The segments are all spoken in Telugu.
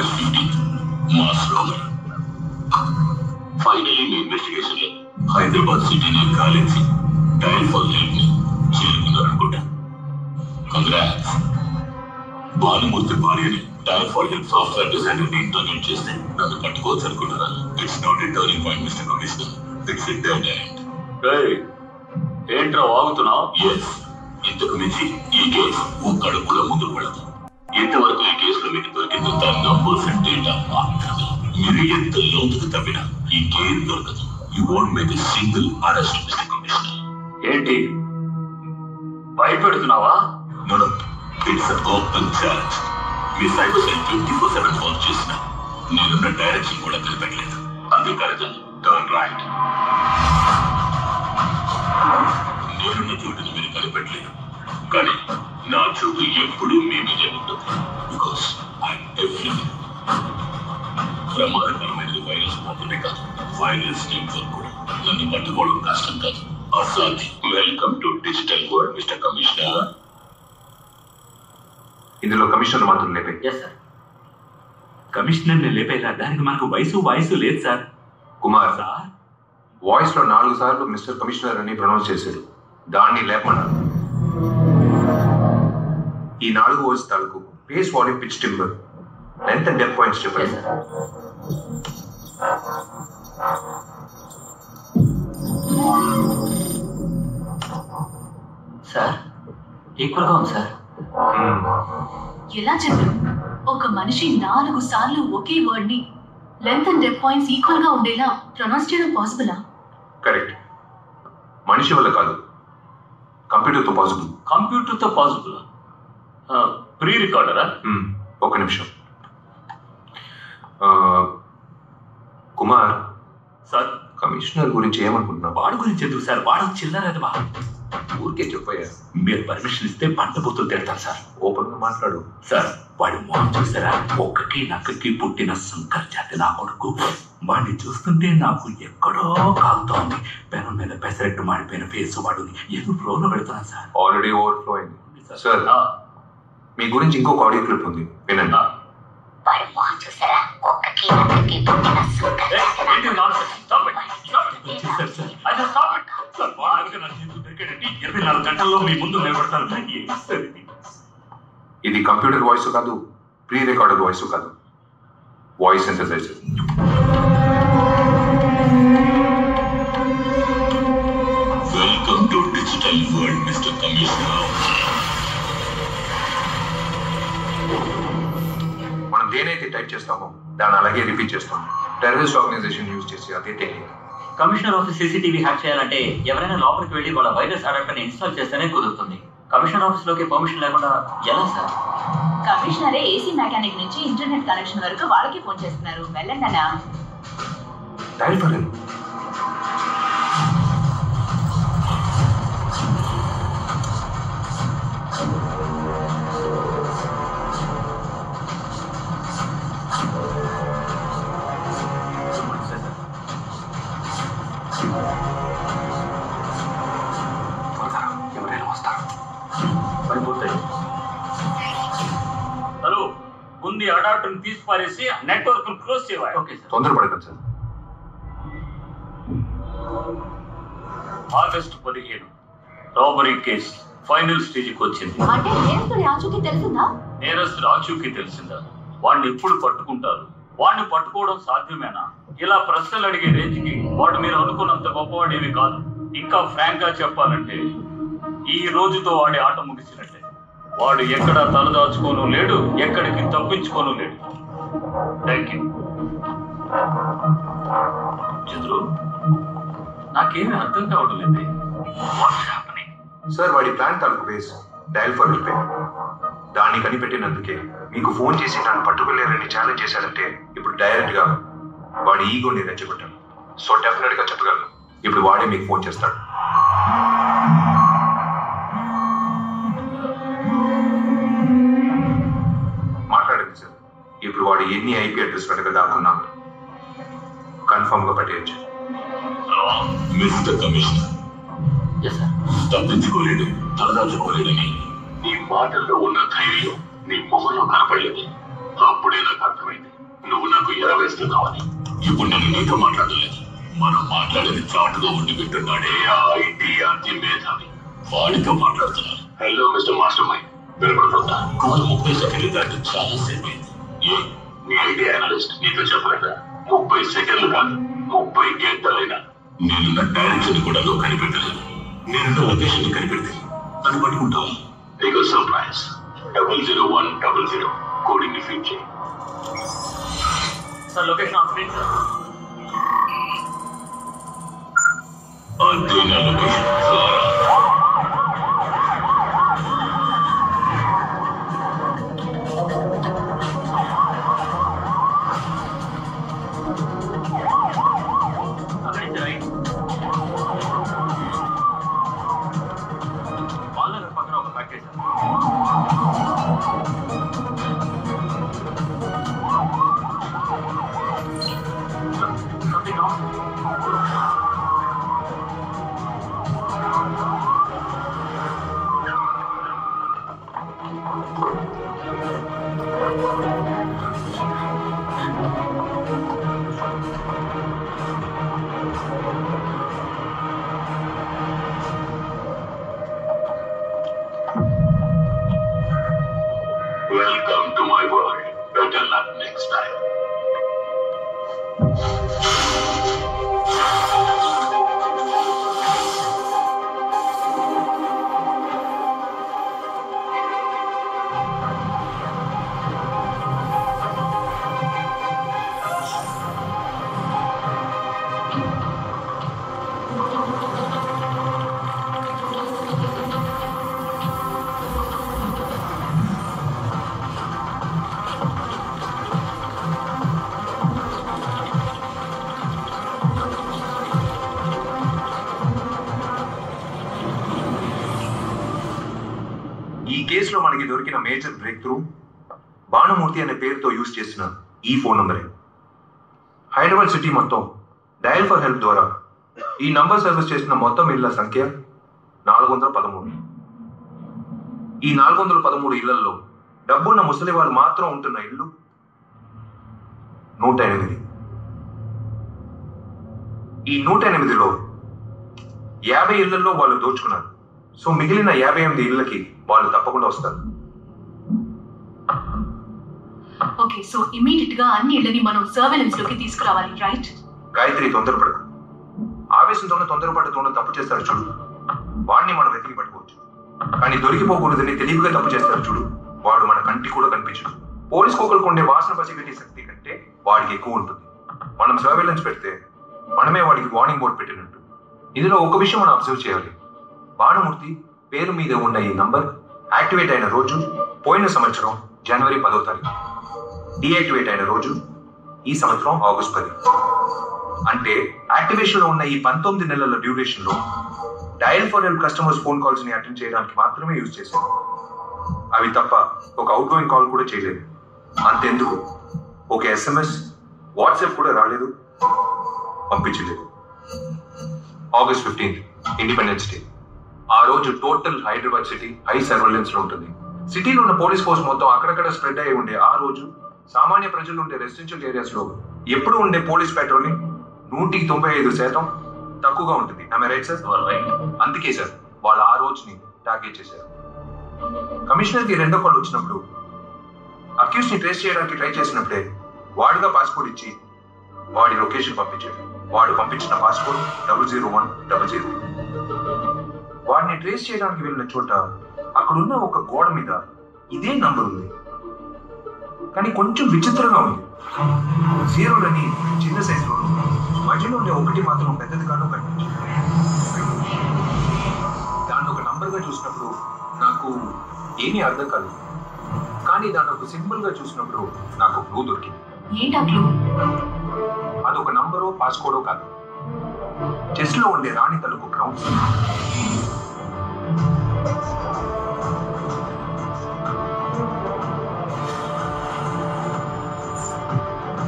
August 15th, mass robbery. Finally, మీ ఇన్వెస్టిగేషన్ లో హైదరాబాద్ సిటీని గాలించి డయల్ ఫర్ హెల్ప్ ని చేరుకున్నారనుకుంటా. కంగ్రాట్స్. భానుమూర్తి భార్యని dial for help software designer ని ఇంటర్వ్యూ చేస్తే నన్ను పట్టుకోవచ్చు అనుకున్నారా? It's not a turning point mister commissioner, it's a dead end. ఏంట్రా వాగుతున్నావు? ఎస్, ఇంతకు మించి ఈ కేసు ఒక్కడుగుల ముందుకు పడదు. ఇంతవరకు ఈ కేసులో మీకు దొరికిందంతా నంబర్స్ అండ్ డేటా మాత్రమే. మీరు ఎంత లోతుకు తవ్వినా ఇంకేం దొరకదు. You won't make a single arrest mister commissioner. ఏంటి భయపెడుతున్నావా? No, it's a open challenge. మీ సైబర్ సెల్ 24/7 ఫోన్ చేసిన నేనున్న డైరెక్షన్ కూడా కనిపెట్టలేదు. అందుకని టర్న్ రైట్. నేనున్న చోటుని మీరు కనిపెట్టలేదు, కానీ నా చూపు ఎప్పుడు మీ మీద ఉంటుంది. Because I'm everything. ప్రమాదకరమైనది వైరస్ మాత్రమే కాదు, వైరస్ నెట్వర్క్ కూడా. నన్ను పట్టుకోవడం కష్టం కాదు, అసాధ్యం. Welcome to digital world mister commissioner. ఇందులో కమిషనర్ మాత్రం లేపే. సార్, కమిషనర్ ని లేపేలా దానికి మనకు వయసు లేదు సార్. కుమార్ సార్ వాయిస్ లో 4 సార్లు మిస్టర్ కమిషనర్ అని ప్రొనౌన్స్ చేశాడు. దాన్ని లేపమన్నారు. ఈ 4 వాయిస్ తాలూకు pace, volume, pitch, timbre, length and depth points చెప్పండి. సార్ ఈక్వల్ గా ఉంది సార్. ఎలా చెప్పారు? ఒక మనిషి 4 సార్లు ఒకే వర్డ్ ని length and depth points equal గా ఉండేలా ప్రొనౌన్స్ చేయడం పాసిబులా? కరెక్ట్. మనిషి వల్ల కాదు, కంప్యూటర్ తో పాసిబుల్. కంప్యూటర్ తో పాసిబుల్? ప్రీ రికార్డరా? ఒక నిమిషం. కుమార్ సార్, కమిషనర్ గురించి ఏమనుకుంటున్నావు? వాడు గురించి ఎందుకు సార్? వాడు చిల్లరదవా. ఊరికే చెప్పయ్యా. మీరు పర్మిషన్ ఇస్తే పంట బొత్తులు తిడతారు సార్. ఓపెన్ గా మాట్లాడు. సార్, వాడి మొహం చూసారా? ఒక్కకి నక్కకి పుట్టిన శంకర్ జాతి నా కొడుకు. వాడిని చూస్తుంటే నాకు ఎక్కడో కాలుతోంది. పెనం మీద పెసరెట్టు మాడిపోయిన ఫేస్ వాడుని ఎందుకు ఫ్లోలో పెడుతున్నాను సార్. ఆల్రెడీ ఓవర్ఫ్లో అయింది సార్. మీ గురించి ఇంకొక ఆడియో క్లిప్ ఉంది, వినండి. వాడి మొహం చూసారా? ఒక్కకి నక్కకి పుట్టిన శంకర్ జాతి. 24 గంటల్లో మీ ముందు నిలబడతాను. ఇది కంప్యూటర్ వాయిస్ కాదు, ప్రీ రికార్డెడ్ వాయిస్ కాదు, voice synthesiser. Welcome to digital world mister commissioner. మనం దేనైతే టైప్ చేస్తామో దాన్ని అలాగే రిపీట్ చేస్తాం. టెర్రరిస్ట్ ఆర్గనైజేషన్ యూజ్ చేసి అదే technique. Commissioner office CCTV hack చేయాలంటే ఎవరైనా లోపలికి వెళ్ళి వాళ్ళ వైరస్ అడాప్టర్ ని ఇన్స్టాల్ చేస్తేనే కుదురుతుంది. కమిషనర్ ఆఫీస్ లోకి పర్మిషన్ లేకుండా ఎలా సార్? కమిషనరే ఏసీ మెకానిక్ నుంచి ఇంటర్నెట్ కనెక్షన్ వరకు వాళ్ళకి ఫోన్ చేస్తున్నారు. వెళ్ళండి అన్నా. Dial for help. ఎవరైనా వస్తారు. హలో, ముందు అడాప్టర్ తీసి పారేసి నెట్వర్క్ క్లోజ్ చేయాలి. Okay sir. తొందరపడకండి sir. August 15 robbery case final స్టేజ్కి వచ్చింది. అంటే నేరస్తుడి ఆచూకీ తెలిసిందా? నేరస్తుడి ఆచూకీ తెలిసిందా? వాడిని ఎప్పుడు పట్టుకుంటారు? వాడిని పట్టుకోవడం సాధ్యమేనా? ఇలా ప్రశ్నలు అడిగే రేంజ్కి వాడు మీరు అనుకున్నంత గొప్పవాడేమి కాదు. ఇంకా ఫ్రాంక్ గా చెప్పాలంటే ఈ రోజుతో వాడి ఆట ముగిసినట్లే. వాడు ఎక్కడ తలదాచుకోను లేడు, ఎక్కడికి తప్పించుకోను లేడు. Thank you. చంద్రు, నాకేమీ అర్థం కావడం లేదు. సార్, వాడి ప్లాన్ తాలూకు బేస్ డయల్ ఫర్ హెల్ప్. దాన్ని కనిపెట్టినందుకే మీకు ఫోన్ చేసి నన్ను పట్టుకోలేరని ఛాలెంజ్ చేశాడంటే ఇప్పుడు డైరెక్ట్ గా వాడి ఈగోని రెచ్చగొట్టాను. సో డెఫినెట్ గా చెప్పగలను, ఇప్పుడు వాడే మీకు ఫోన్ చేస్తాడు. మాట్లాడండి సార్. ఇప్పుడు వాడు ఎన్ని ఐపీ అడ్రస్ వెనక దాక్కున్నా కన్ఫర్మ్ గా పట్టేయచ్చు. మిస్టర్ కమిషనర్, తప్పించుకోలేడు, తలదాచుకోలేడని నీ మాటల్లో ఉన్న ధైర్యం నీ మొహంలో కనపడలేదు. అప్పుడే నాకు అర్థమైంది నువ్వు నాకు ఎర వేస్తున్నావని. ఇప్పుడు నేను నీతో మాట్లాడలేదు. మనం మాట్లాడేది చాటుగా ఉండి పెట్టున్నాడే ఆ ఐటీ మేధావి, వాడితో మాట్లాడుతున్నాను. హలో మిస్టర్ మాస్టర్ మైండ్, వినపడుతుందా? కాల్ 30 సెకండ్లు దాటి చాలా సేపు అయింది. నీ ఐటీ అనలిస్ట్ నీతో చెప్పలేదా? 30 సెకండ్లు కాదు, 30 గంటలైనా నేనున్న డైరెక్షన్ కూడా నువ్వు కనిపెట్టలేదు. నేనున్న లొకేషన్ కనిపెడితే అది పట్టుకుంటావు. నీకు సర్ప్రైజ్. 00100 కోడింగ్ ని ఫీడ్ చేయి. Sir location on screen sir. అదే నా లొకేషన్. అక్కడి నుంచి రైట్. వాళ్ళ పక్కన ఒక package sir. Something wrong? Welcome to my world. Better luck next time. ఈ కేసులో మనకి దొరికిన మేజర్ బ్రేక్ త్రూ భానుమూర్తి అనే పేరుతో యూజ్ చేసిన ఈ ఫోన్ నంబరే. హైదరాబాద్ సిటీ మొత్తం డయల్ ఫర్ హెల్ప్ ద్వారా ఈ నంబర్ సర్వీస్ చేసిన మొత్తం ఇళ్ల సంఖ్య 413. ఈ 413 ఇళ్లలో డబ్బున్న ముసలి వాళ్ళు మాత్రం ఉంటున్న ఇల్లు 108. ఈ 108లో 50 ఇళ్లలో వాళ్ళు దోచుకున్నారు. సో మిగిలిన 58 ఇళ్లకి వాళ్ళు తప్పకుండా వస్తారు. ఓకే, సో ఇమీడియట్ గా అన్ని ఇళ్ళని మనం సర్వేలెన్స్ లోకి తీసుకురావాలి, రైట్? గాయత్రి, తొందరపడకు. ఆవేశంతోనే తొందరపడుతూనే తప్పు చేస్తారు చూడు, వాడిని మనం వెతికి పట్టుకోవచ్చు. కానీ దొరికిపోకూడదని తెలివిగా తప్పు చేస్తారు చూడు, వాడు మన కంటి కూడా కనిపించడు. పోలీస్ కుక్కలకు ఉండే వాసన పసిగట్టే శక్తి కంటే వాడికి ఎక్కువ ఉంటుంది. మనం సర్వేలెన్స్ పెడితే మనమే వాడికి వార్నింగ్ బోర్డు పెట్టినట్టు. ఇందులో ఒక విషయం మనం అబ్జర్వ్ చేయాలి. భానుమూర్తి పేరు మీద ఉన్న ఈ నంబర్ యాక్టివేట్ అయిన రోజు పోయిన సంవత్సరం జనవరి 10వ తారీఖు, డీయాక్టివేట్ అయిన రోజు ఈ సంవత్సరం ఆగస్ట్ 10. అంటే యాక్టివేషన్ లో ఉన్న ఈ 19 నెలల డ్యూరేషన్ లో dial for help customers phone calls ని అటెండ్ చేయడానికి మాత్రమే యూజ్ చేశారు. అవి తప్ప ఒక అవుట్ గోయింగ్ కాల్ కూడా చేయలేదు. అంతెందుకు, ఒక SMS, వాట్సాప్ కూడా రాలేదు, పంపించలేదు. August 15 independence day. ఆ రోజు total Hyderabad city high surveillance లో ఉంటుంది. సిటీలో ఉన్న పోలీస్ ఫోర్స్ మొత్తం అక్కడక్కడ స్ప్రెడ్ అయి ఉండే ఆ రోజు సామాన్య ప్రజలు ఉండే రెసిడెన్షియల్ ఏరియాస్ లో ఎప్పుడు ఉండే పోలీస్ పెట్రోలింగ్ 195% తక్కువగా ఉంటుంది. అందుకే సార్ వాళ్ళు ఆ రోజుని టార్గెట్ చేశారు. కమిషనర్ కి రెండో కాల్ వచ్చినప్పుడు అక్యూస్ ని ట్రేస్ చేయడానికి ట్రై చేసినప్పుడే వాడుగా పాస్పోర్ట్ ఇచ్చి వాడి లొకేషన్ పంపించాడు. వాడు పంపించిన పాస్పోర్ట్ 00100. వాడిని ట్రేస్ చేయడానికి వెళ్ళిన చోట అక్కడున్న ఒక గోడ మీద ఇదే నంబర్ ఉంది. కానీ కొంచెం విచిత్రంగా ఉంది. జీరోలని చిన్న సైజులో, మధ్యలో ఉండే ఒకటి మాత్రం పెద్దదిగానూ కనిపించింది. దాన్ని ఒక నంబర్గా చూసినప్పుడు నాకు ఏమీ అర్థం కాలేదు. కానీ దాన్ని ఒక సింబల్ గా చూసినప్పుడు నాకు క్లూ దొరికింది. అదొక నంబరో పాస్కోడో కాదు, చెస్ లో ఉండే రాణి తలుపు గ్రౌండ్స్.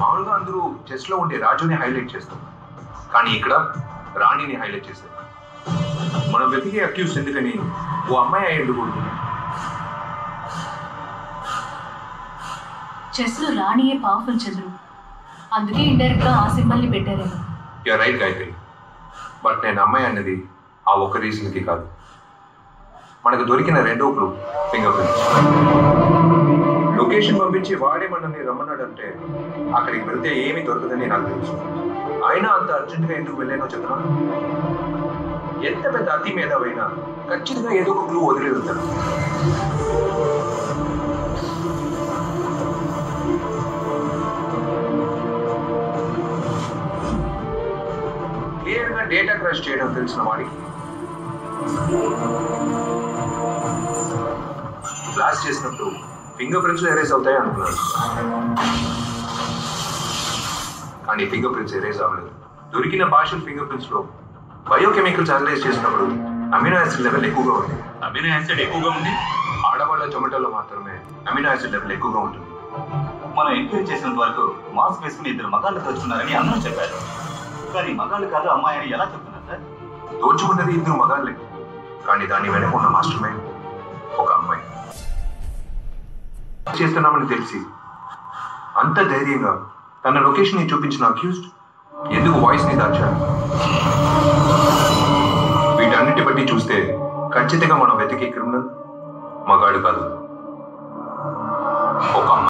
మామూలుగా అందరూ చెస్ లో ఉండే రాజుని హైలైట్ చేస్తాం, కానీ ఇక్కడ రాణిని హైలైట్ చేశారు. మనం వెతికే అక్యూస్ ఎందుకని ఓ అమ్మాయి అయ్యేందుకు. చెస్ లో రాణియే పవర్ఫుల్ చంద్రు. అందుకే ఇండైరెక్ట్ గా ఆ సింబల్ ని పెట్టారేమో. యూఆర్ రైట్ గాయత్రి, బట్ నేను అమ్మాయి అన్నది ఆ ఒక్క రీజన్కి కాదు. మనకు దొరికిన రెండో క్లూ ఫింగర్ ప్రింట్స్. లొకేషన్ పంపించి వాడే మనల్ని రమ్మన్నాడంటే అక్కడికి వెళ్తే ఏమీ దొరకదని నాకు తెలుసు. అయినా అంత అర్జెంటుగా ఎందుకు వెళ్ళానో చెప్తున్నా. ఎంత పెద్ద అతి మేధావైనా ఖచ్చితంగా ఏదో ఒక క్లూ వదిలి వెళ్తాను. క్లియర్ గా డేటా క్రాష్ చేయడం తెలిసిన వాడికి క్లాస్ చేసినప్పుడు ఫింగర్ ప్రింట్స్ ఎరేజ్ అవుతాయి అనుకున్నాను, కానీ ఫింగర్ ప్రింట్స్ ఎరేజ్ అవ్వలేదు. దొరికిన పార్షియల్ ఫింగర్ ప్రింట్స్ లో బయోకెమికల్స్ అనలైజ్ చేసినప్పుడు అమినో యాసిడ్ లెవెల్ ఎక్కువగా ఉంది. అమినో యాసిడ్ ఎక్కువగా ఉంది. ఆడవాళ్ళ జొమాటోలో మాత్రమే అమినో యాసిడ్ లెవెల్ ఎక్కువగా ఉంటుంది. మనం ఎంక్వైరీ చేసినంత వరకు మాస్క్ వేసుకుని 2 మగాళ్ళు దోచుకున్నారని అందరూ చెప్పారు. కానీ మగాళ్ళు కాదు అమ్మాయి అని ఎలా చెప్తున్నారు సార్? దోచుకున్నది 2 మగాళ్ళే, కానీ దాన్ని వెనక ఉన్న మాస్టర్ మైండ్ ఒక అమ్మాయి. చేస్తున్నామని తెలిసి అంత ధైర్యంగా తన లొకేషన్ ని చూపించిన అక్యూజ్డ్ ఎందుకు వాయిస్ ని దాచారు? వీటన్నిటి బట్టి చూస్తే ఖచ్చితంగా మనం వెతికే క్రిమినల్ మగాడు కాదు.